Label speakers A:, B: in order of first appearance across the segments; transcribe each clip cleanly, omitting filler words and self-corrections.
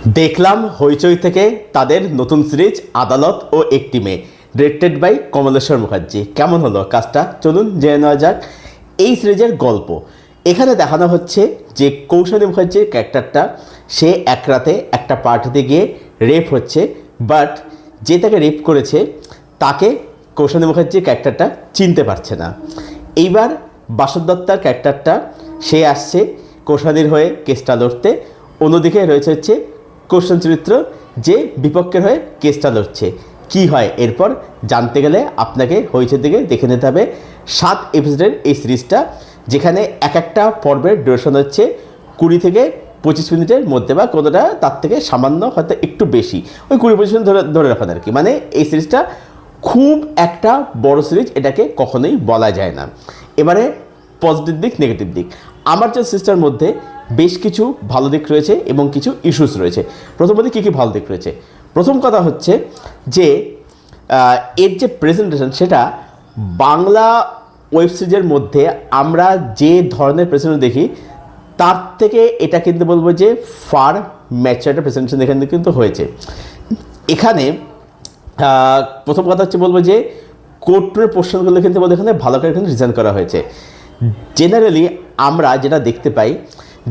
A: দেখলাম হইচই থেকে তাদের নতুন সিরিজ আদালত ও একটি মেয়ে, ডিরেক্টেড বাই কমলেশ্বর মুখার্জি। কেমন হলো কাজটা, চলুন জেনে নেওয়া যাক। এই সিরিজের গল্প এখানে দেখানো হচ্ছে যে কৌশানী মুখার্জির ক্যারেক্টারটা, সে এক রাতে একটা পার্টিতে গিয়ে রেপ হচ্ছে, বাট যে তাকে রেপ করেছে তাকে কৌশানী মুখার্জির ক্যারেক্টারটা চিনতে পারছে না। এইবার বাসব দত্তার ক্যারেক্টারটা, সে আসছে কৌশানীর হয়ে কেসটা লড়তে, অন্যদিকে রয়েছে হচ্ছে কৌশল চরিত্র যে বিপক্ষের হয়ে কেসটা লড়ছে। কী হয় এরপর জানতে গেলে আপনাকে হইচই থেকে দেখে নিতে হবে 7 এপিসোডের এই সিরিজটা, যেখানে এক একটা পর্বের ডিউরেশন হচ্ছে 20 থেকে 25 মিনিটের মধ্যে, বা কোনোটা তার থেকে সামান্য হয়তো একটু বেশি, ওই 20-25 মিনিট ধরে রাখেন আর কি। মানে এই সিরিজটা খুব একটা বড় সিরিজ, এটাকে কখনোই বলা যায় না। এবারে পজিটিভ দিক, নেগেটিভ দিক। আমার যে সিরিজটার মধ্যে বেশ কিছু ভালো দিক রয়েছে এবং কিছু ইস্যুস রয়েছে। প্রথমত কী কী ভালো দিক রয়েছে, প্রথম কথা হচ্ছে যে এর যে প্রেজেন্টেশন, সেটা বাংলা ওয়েব সিরিজের মধ্যে আমরা যে ধরনের প্রেজেন্টেশন দেখি তার থেকে এটা কিন্তু বলবো যে ফার ম্যাচার একটা প্রেজেন্টেশন এখানে কিন্তু হয়েছে। এখানে প্রথম কথা হচ্ছে বলবো যে কোর্টের পোর্শনগুলো কিন্তু এখানে ভালো করে কিন্তু ডিজাইন করা হয়েছে। জেনারেলি আমরা যেটা দেখতে পাই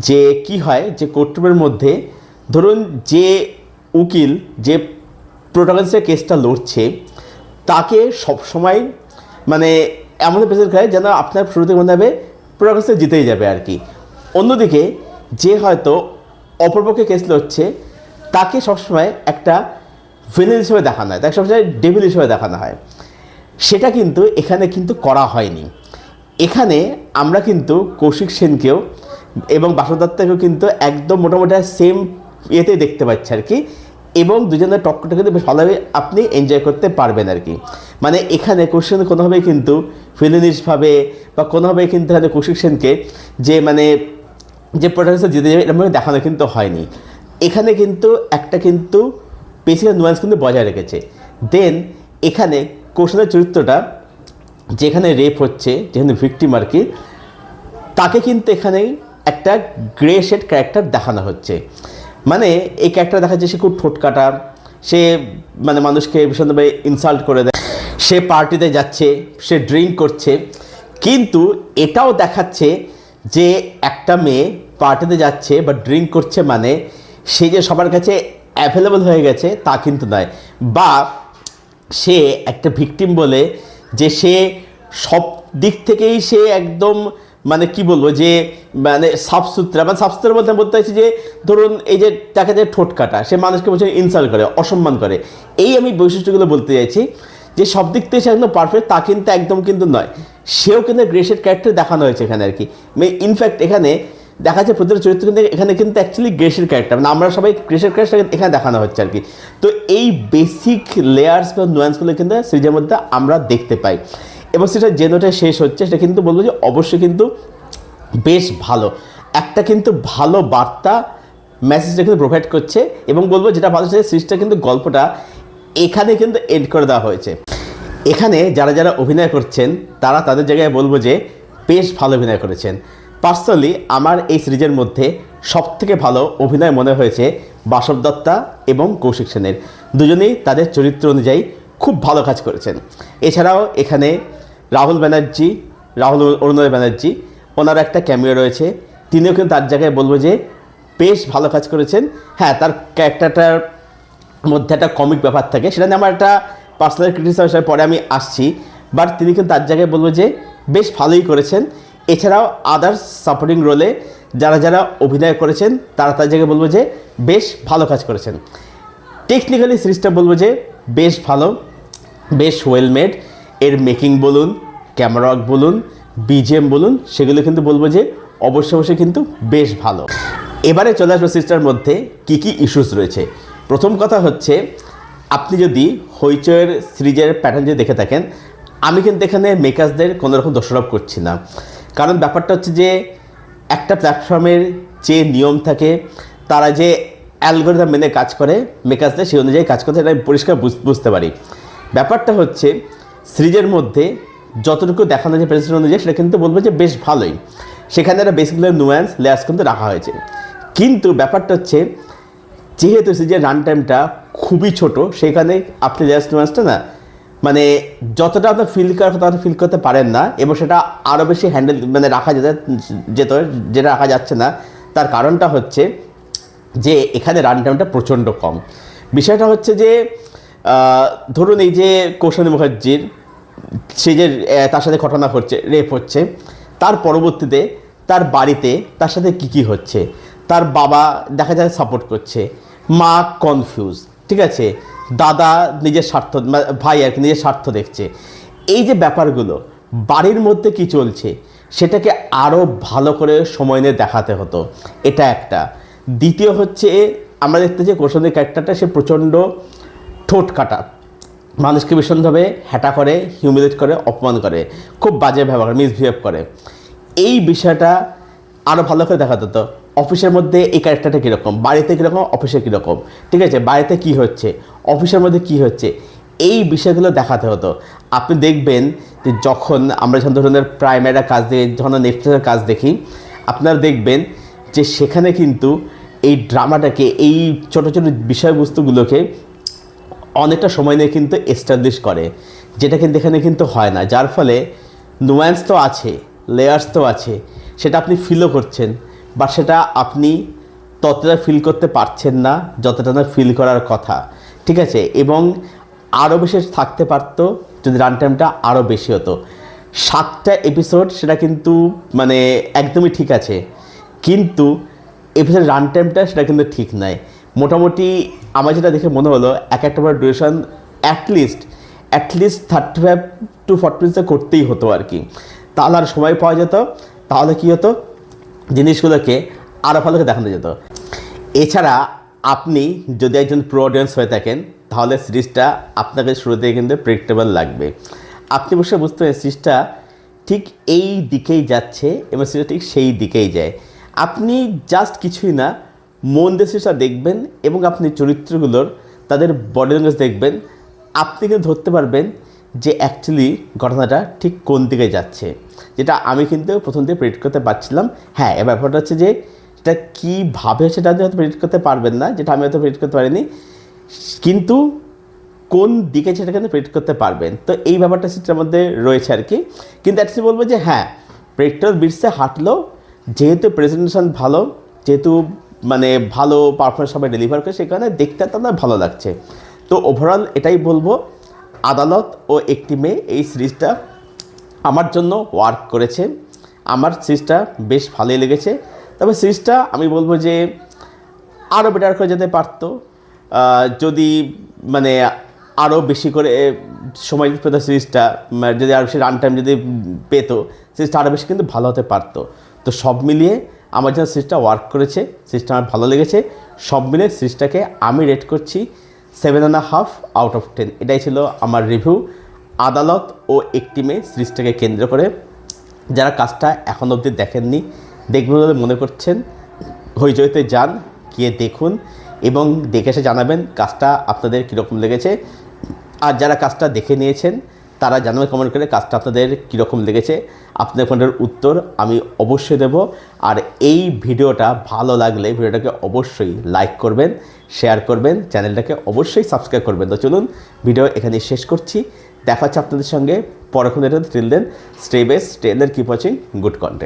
A: যে কি হয়, যে কোর্টরুমের মধ্যে ধরুন যে উকিল যে প্রোটাগনিস্টের কেসটা লড়ছে তাকে সবসময় মানে এমন প্রেজেন্ট করে যেন আপনার শুরুতে মনে হবে প্রোটাগনিস্ট জিতেই যাবে আর কি। অন্যদিকে যে হয়তো অপরপক্ষে কেস লড়ছে তাকে সবসময় একটা ভিলেন হিসেবে দেখানো হয়, তাকে সবসময় ডেভিল হিসেবে দেখানো হয়। সেটা কিন্তু এখানে কিন্তু করা হয়নি। এখানে আমরা কিন্তু কৌশিক সেনকেও এবং বাসব দত্তকেও কিন্তু একদম মোটামুটি সেম ইয়েতে দেখতে পাচ্ছি আর কি, এবং দুজনের টক্করটা কিন্তু বেশ ভালোভাবে আপনি এনজয় করতে পারবেন আর কি। মানে এখানে কৌশিক সেন কোনোভাবেই কিন্তু ফিলিনিশভাবে বা কোনোভাবেই কিন্তু এখানে কৌশিক সেনকে যে মানে যে প্রোটাগনিস্ট জিতে যাবে এরকমভাবে দেখানো কিন্তু হয়নি। এখানে কিন্তু একটা কিন্তু বেসিক নুয়ান্স কিন্তু বজায় রেখেছে। দেন এখানে কৌশলের চরিত্রটা যেখানে রেপ হচ্ছে, যেখানে ভিকটিম আর কি, তাকে কিন্তু এখানে একটা গ্রে শেড ক্যারেক্টার দেখানো হচ্ছে। মানে এই ক্যারেক্টার দেখা যাচ্ছে সে খুব ঠোঁটকাটা, সে মানে মানুষকে ভীষণভাবে ইনসাল্ট করে দেয়, সে পার্টিতে যাচ্ছে, সে ড্রিঙ্ক করছে, কিন্তু এটাও দেখাচ্ছে যে একটা মেয়ে পার্টিতে যাচ্ছে বা ড্রিঙ্ক করছে মানে সে যে সবার কাছে অ্যাভেলেবল হয়ে গেছে তা কিন্তু নয়, বা সে একটা ভিকটিম বলে যে সে সব দিক থেকেই সে একদম মানে কি বলবো যে মানে সাফসুতরা, মানে সাফসুতরা বলতে চাইছি যে ধরুন এই যে তাকে যে ঠোঁট কাটা, সে মানুষকে বলছে ইনসাল্ট করে, অসম্মান করে, এই আমি বৈশিষ্ট্যগুলো বলতে চাইছি। যে সব দিক থেকে সে একদম পারফেক্ট তা কিন্তু একদম কিন্তু নয়, সেও কিন্তু গ্রেশেড ক্যারেক্টার দেখানো হয়েছে এখানে আর কি। ইনফ্যাক্ট এখানে দেখা যাচ্ছে প্রতিটা চরিত্র কিন্তু এখানে কিন্তু অ্যাকচুয়ালি গ্রেশেড ক্যারেক্টার, মানে আমরা সবাই গ্রেশেড ক্যারেক্টার এখানে দেখানো হচ্ছে আর কি। তো এই বেসিক লেয়ার্স বা নুয়ান্সগুলো কিন্তু সিরিজের মধ্যে আমরা দেখতে পাই, এবং সেটা যে নোটে শেষ হচ্ছে সেটা কিন্তু বলবো যে অবশ্যই কিন্তু বেশ ভালো একটা কিন্তু ভালো বার্তা মেসেজটা কিন্তু প্রোভাইড করছে, এবং বলবো যেটা ভালো হচ্ছে সিরিজটা কিন্তু গল্পটা এখানে কিন্তু এন্ড করে দেওয়া হয়েছে। এখানে যারা যারা অভিনয় করছেন তারা তাদের জায়গায় বলবো যে বেশ ভালো অভিনয় করেছেন। পার্সোনালি আমার এই সিরিজের মধ্যে সবথেকে ভালো অভিনয় মনে হয়েছে বাসব দত্তা এবং কৌশিক সেনের, দুজনেই তাদের চরিত্র অনুযায়ী খুব ভালো কাজ করেছেন। এছাড়াও এখানে রাহুল অরুণোদয় ব্যানার্জি, ওনার একটা ক্যামিও রয়েছে, তিনিও কিন্তু তার জায়গায় বলবো যে বেশ ভালো কাজ করেছেন। হ্যাঁ, তার ক্যারেক্টারটার মধ্যে একটা কমিক ব্যাপার থাকে, সেটা নিয়ে আমার একটা পার্সোনাল ক্রিটিসিজম হিসেবে পরে আমি আসছি, বাট তিনি কিন্তু তার জায়গায় বলবো যে বেশ ভালোই করেছেন। এছাড়াও আদার্স সাপোর্টিং রোলে যারা যারা অভিনয় করেছেন তারা তার জায়গায় বলবো যে বেশ ভালো কাজ করেছেন। টেকনিক্যালি সিরিজটা বলবো যে বেশ ভালো, বেশ ওয়েল মেড। এর মেকিং বলুন, ক্যামেরা ওয়ার্ক বলুন, বিজিএম বলুন, সেগুলো কিন্তু বলবো যে অবশ্যই কিন্তু বেশ ভালো। এবারে চলে আসবো সিরিজটার মধ্যে কী কী ইস্যুস রয়েছে। প্রথম কথা হচ্ছে, আপনি যদি হইচইয়ের সিরিজের প্যাটার্ন যদি দেখে থাকেন, আমি কিন্তু এখানে মেকার্সদের কোনোরকম দোষারোপ করছি না, কারণ ব্যাপারটা হচ্ছে যে একটা প্ল্যাটফর্মের যে নিয়ম থাকে, তারা যে অ্যালগরিদম মেনে কাজ করে, মেকার্সদের সেই অনুযায়ী কাজ করতে, এটা আমি পরিষ্কার বুঝতে পারি। ব্যাপারটা হচ্ছে সিরিজের মধ্যে যতটুকু দেখানো যে প্রেজেন্টেশন অনুযায়ী সেটা কিন্তু বলবো যে বেশ ভালোই, সেখানে একটা বেসিক নুয়ান্স লেয়ার্স কিন্তু রাখা হয়েছে। কিন্তু ব্যাপারটা হচ্ছে যেহেতু সিরিজের রান টাইমটা খুবই ছোট, সেখানে আপনি লাস্ট ম্যাচটা না মানে যতটা আপনার ফিল করার কথা ফিল করতে পারেন না, এবং সেটা আরও বেশি হ্যান্ডেল মানে রাখা যেত, যেটা রাখা যাচ্ছে না। তার কারণটা হচ্ছে যে এখানে রান টাইমটা প্রচণ্ড কম। বিষয়টা হচ্ছে যে ধরুন এই যে কৌশানী মুখার্জির সে যে তার সাথে ঘটনা ঘটছে, রেপ হচ্ছে, তার পরবর্তীতে তার বাড়িতে তার সাথে কী হচ্ছে, তার বাবা দেখা যায় সাপোর্ট করছে, মা কনফিউজ, ঠিক আছে, দাদা নিজের স্বার্থ, ভাই আর কি নিজের স্বার্থ দেখছে। এই যে ব্যাপারগুলো বাড়ির মধ্যে কি চলছে সেটাকে আরও ভালো করে সময় নিয়ে দেখাতে হতো, এটা একটা। দ্বিতীয় হচ্ছে আমরা দেখতে যে কৌশলের ক্যারেক্টারটা সে প্রচণ্ড ঠোঁট কাটা, মানুষকে ভীষণভাবে হ্যাটা করে, হিউমিলেট করে, অপমান করে, খুব বাজে ব্যবহার, মিসবিহেভ করে। এই বিষয়টা আরও ভালো করে দেখাতে হতো। অফিসের মধ্যে এই ক্যারেক্টারটা কীরকম, বাড়িতে কীরকম, অফিসে কীরকম, ঠিক আছে, বাড়িতে কী হচ্ছে, অফিসের মধ্যে কী হচ্ছে, এই বিষয়গুলো দেখাতে হতো। আপনি দেখবেন যে যখন আমরা যখন ধরনের প্রাইমারিরা কাজ দেখি, যখন নেটফ্লিক্সের কাজ দেখি, আপনারা দেখবেন যে সেখানে কিন্তু এই ড্রামাটাকে, এই ছোটো ছোটো বিষয়বস্তুগুলোকে অনেকটা সময় নিয়ে কিন্তু এস্টাবলিশ করে, যেটা কিন্তু এখানে কিন্তু হয় না। যার ফলে নুয়ান্স তো আছে, লেয়ার্স তো আছে, সেটা আপনি ফিলও করছেন, বা সেটা আপনি ততটা ফিল করতে পারছেন না যতটা না ফিল করার কথা, ঠিক আছে। এবং আরও বেশি থাকতে পারতো যদি রান টাইমটা আরও বেশি হতো। 7টা এপিসোড সেটা কিন্তু মানে একদমই ঠিক আছে, কিন্তু এপিসোড রান টাইমটা সেটা কিন্তু ঠিক নয়। মোটামুটি আমার যেটা দেখে মনে হলো এক একটা ডিউরেশন অ্যাটলিস্ট 35 to 40 মিনিটে করতেই হতো আর কি, তাহলে আর সময় পাওয়া যেত, তাহলে কী হতো, জিনিসগুলোকে আরও ভালো করে দেখানো যেত। এছাড়া আপনি যদি একজন প্রো অডিয়েন্স হয়ে থাকেন, তাহলে সিরিজটা আপনাকে শুরুতেই কিন্তু প্রেডিক্টেবল লাগবে। আপনি বসে বুঝতে পারেন সিরিজটা ঠিক এই দিকেই যাচ্ছে এবং সিরিজটা ঠিক সেই দিকেই যায়। আপনি জাস্ট কিছুই না, মন দিয়ে সিরিজটা দেখবেন এবং আপনি চরিত্রগুলোর তাদের বডি ল্যাঙ্গুয়েজ দেখবেন, আপনি কিন্তু ধরতে পারবেন যে অ্যাকচুয়ালি ঘটনাটা ঠিক কোন দিকে যাচ্ছে, যেটা আমি কিন্তু প্রথম থেকে প্রেডিক্ট করতে পারছিলাম। হ্যাঁ, এবার ব্যাপারটা হচ্ছে যে এটা কীভাবে সেটা হয়তো প্রেডিক্ট করতে পারবেন না, যেটা আমি হয়তো প্রেডিক্ট করতে পারিনি, কিন্তু কোন দিকে সেটা কিন্তু প্রেডিক্ট করতে পারবেন। তো এই ব্যাপারটা সেটার মধ্যে রয়েছে আর কি। কিন্তু অ্যাকচুয়ালি বলবো যে হ্যাঁ, প্রেডিক্টর বিটসে হাঁটলো, যেহেতু প্রেজেন্টেশন ভালো, যেহেতু মানে ভালো পারফরমেন্স সবাই ডেলিভার করে, সেখানে দেখতে আপনার ভালো লাগছে। তো ওভারঅল এটাই বলবো, আদালত ও একটি মেয়ে এই সিরিজটা আমার জন্য ওয়ার্ক করেছে, আমার সিরিজটা বেশ ভালোই লেগেছে। তবে সিরিজটা আমি বলবো যে আরও বেটার করে যেতে পারতো, যদি মানে আরও বেশি করে সময় পেত সিরিজটা, যদি আরও বেশি রান টাইম যদি পেতো, সিরিজটা আরও বেশি কিন্তু ভালো হতে পারতো। তো সব মিলিয়ে আমার জন্য সিরিজটা ওয়ার্ক করেছে, সিরিজটা আমার ভালো লেগেছে। সব মিলিয়ে সিরিজটাকে আমি রেট করছি 7.5 out of 10। এটাই ছিল আমার রিভিউ আদালত ও একটি মেয়ে সিরিজটাকে কেন্দ্র করে। যারা কাজটা এখন অবধি দেখেননি, দেখবেন বলে মনে করছেন, হইচইতে যান, গিয়ে দেখুন এবং দেখে এসে জানাবেন কাজটা আপনাদের কীরকম লেগেছে। আর যারা কাজটা দেখে নিয়েছেন তারা জানাবেন কমেন্ট করে কাজটা আপনাদের কীরকম লেগেছে। আপনাদের কোনটার উত্তর আমি অবশ্যই দেব। আর এই ভিডিওটা ভালো লাগলে ভিডিওটাকে অবশ্যই লাইক করবেন, শেয়ার করবেন, চ্যানেলটাকে অবশ্যই সাবস্ক্রাইব করবেন। তো চলুন ভিডিও এখানে শেষ করছি, দেখা হচ্ছে আপনাদের সঙ্গে পরে। Till then stay best, stay then, keep watching good content.